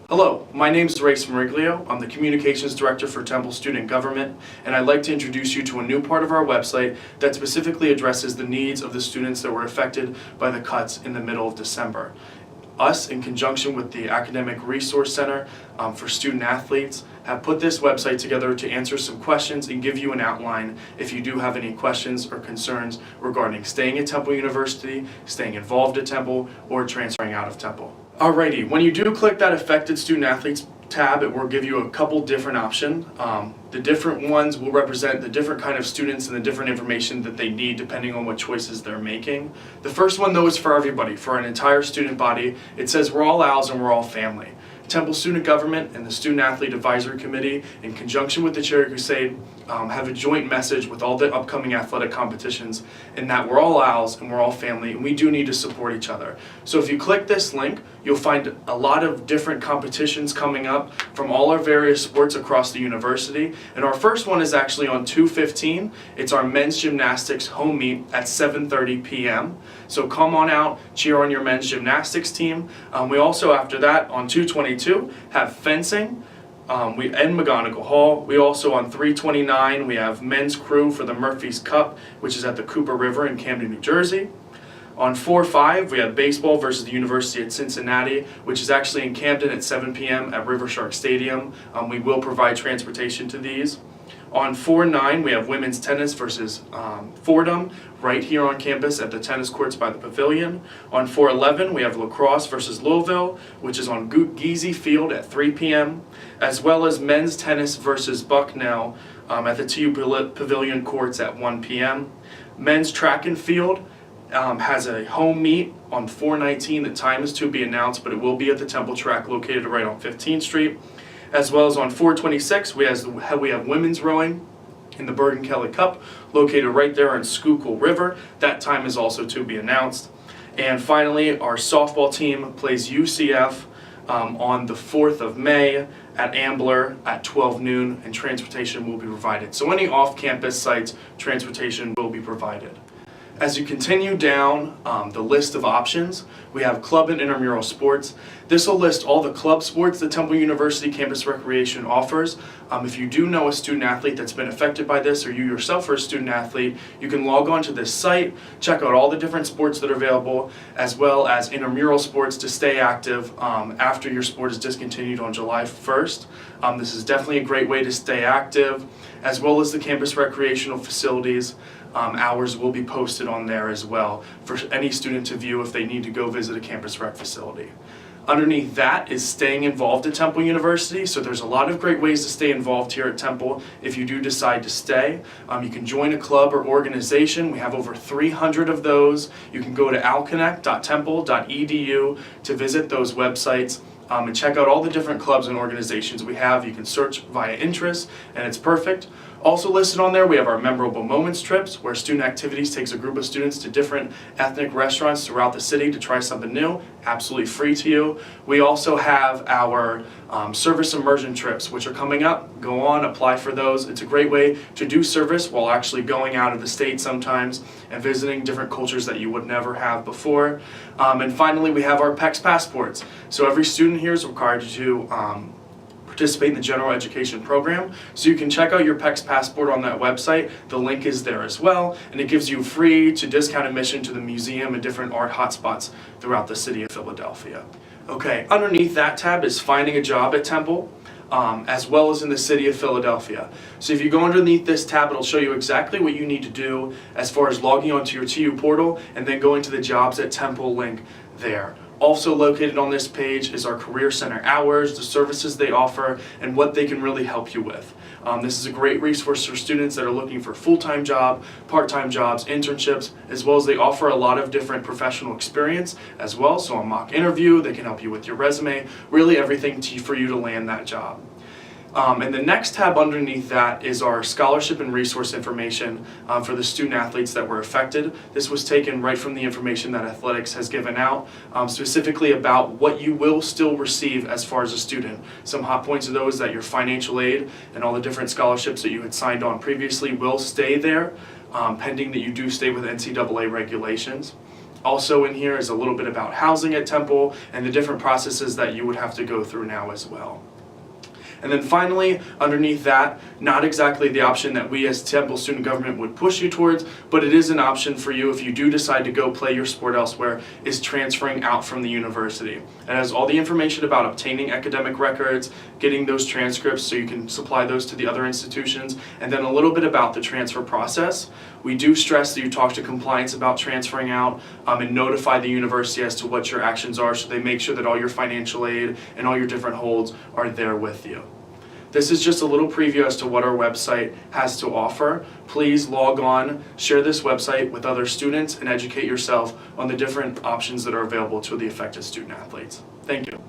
Hello, my name is Ray Smeriglio. I'm the Communications Director for Temple Student Government, and I'd like to introduce you to a new part of our website that specifically addresses the needs of the students that were affected by the cuts in the middle of December. Us, in conjunction with the Academic Resource Center for Student Athletes, have put this website together to answer some questions and give you an outline if you do have any questions or concerns regarding staying at Temple University, staying involved at Temple, or transferring out of Temple. Alrighty, when you do click that Affected Student Athletes tab, it will give you a couple different options. The different ones will represent the different kind of students and the different information that they need depending on what choices they're making. The first one though is for everybody, for an entire student body. It says we're all owls and we're all family. Temple Student Government and the Student Athlete Advisory Committee, in conjunction with the Cherry Crusade, have a joint message with all the upcoming athletic competitions in that we're all owls and we're all family, and we do need to support each other. So if you click this link, you'll find a lot of different competitions coming up from all our various sports across the university. And our first one is actually on 2/15. It's our men's gymnastics home meet at 7:30 p.m. So come on out, cheer on your men's gymnastics team. We also, after that, on 2/22, have fencing. We end McGonigal Hall. We also, on 3/29, we have men's crew for the Murphy's Cup, which is at the Cooper River in Camden, New Jersey. On 4/5, we have baseball versus the University of Cincinnati, which is actually in Camden at 7 p.m. at River Shark Stadium. We will provide transportation to these. On 4/9, we have women's tennis versus Fordham right here on campus at the tennis courts by the pavilion. On 4/11, we have lacrosse versus Louisville, which is on Geezy Field at 3 p.m., as well as men's tennis versus Bucknell at the TU Pavilion courts at 1 p.m. Men's track and field has a home meet on 4/19. The time is to be announced, but it will be at the Temple track located right on 15th Street. As well as on 4/26, we have women's rowing in the Bergen Kelly Cup, located right there on Schuylkill River. That time is also to be announced. And finally, our softball team plays UCF on the 4th of May at Ambler at 12 noon, and transportation will be provided. So any off-campus sites, transportation will be provided. As you continue down the list of options, we have club and intramural sports. This will list all the club sports that Temple University Campus Recreation offers. If you do know a student athlete that's been affected by this, or you yourself are a student athlete, you can log on to this site, check out all the different sports that are available, as well as intramural sports to stay active after your sport is discontinued on July 1st. This is definitely a great way to stay active, as well as the campus recreational facilities. Hours will be posted on there as well for any student to view if they need to go visit a campus rec facility. Underneath that is staying involved at Temple University. So there's a lot of great ways to stay involved here at Temple if you do decide to stay. You can join a club or organization. We have over 300 of those. You can go to alconnect.temple.edu to visit those websites. And check out all the different clubs and organizations we have. You can search via interest, and it's perfect. Also listed on there, we have our Memorable Moments trips, where Student Activities takes a group of students to different ethnic restaurants throughout the city to try something new, absolutely free to you. We also have our service immersion trips, which are coming up. Go on, apply for those. It's a great way to do service while actually going out of the state sometimes and visiting different cultures that you would never have before. And finally, we have our PEX passports. So every student here is required to participate in the general education program. So you can check out your PEX passport on that website. The link is there as well, and it gives you free to discount admission to the museum and different art hotspots throughout the city of Philadelphia. Okay, underneath that tab is finding a job at Temple, as well as in the city of Philadelphia. So if you go underneath this tab, it'll show you exactly what you need to do as far as logging onto your TU portal and then going to the Jobs at Temple link there. Also located on this page is our Career Center hours, the services they offer, and what they can really help you with. This is a great resource for students that are looking for full-time job, part-time jobs, internships, as well as they offer a lot of different professional experience as well. So a mock interview, they can help you with your resume, really everything for you to land that job. And the next tab underneath that is our scholarship and resource information for the student athletes that were affected. This was taken right from the information that athletics has given out, specifically about what you will still receive as far as a student. Some hot points of those that your financial aid and all the different scholarships that you had signed on previously will stay there, pending that you do stay with NCAA regulations. Also in here is a little bit about housing at Temple and the different processes that you would have to go through now as well. And then finally, underneath that, not exactly the option that we as Temple Student Government would push you towards, but it is an option for you if you do decide to go play your sport elsewhere, is transferring out from the university. It has all the information about obtaining academic records, getting those transcripts so you can supply those to the other institutions, and then a little bit about the transfer process. We do stress that you talk to compliance about transferring out and notify the university as to what your actions are so they make sure that all your financial aid and all your different holds are there with you. This is just a little preview as to what our website has to offer. Please log on, share this website with other students, and educate yourself on the different options that are available to the affected student athletes. Thank you.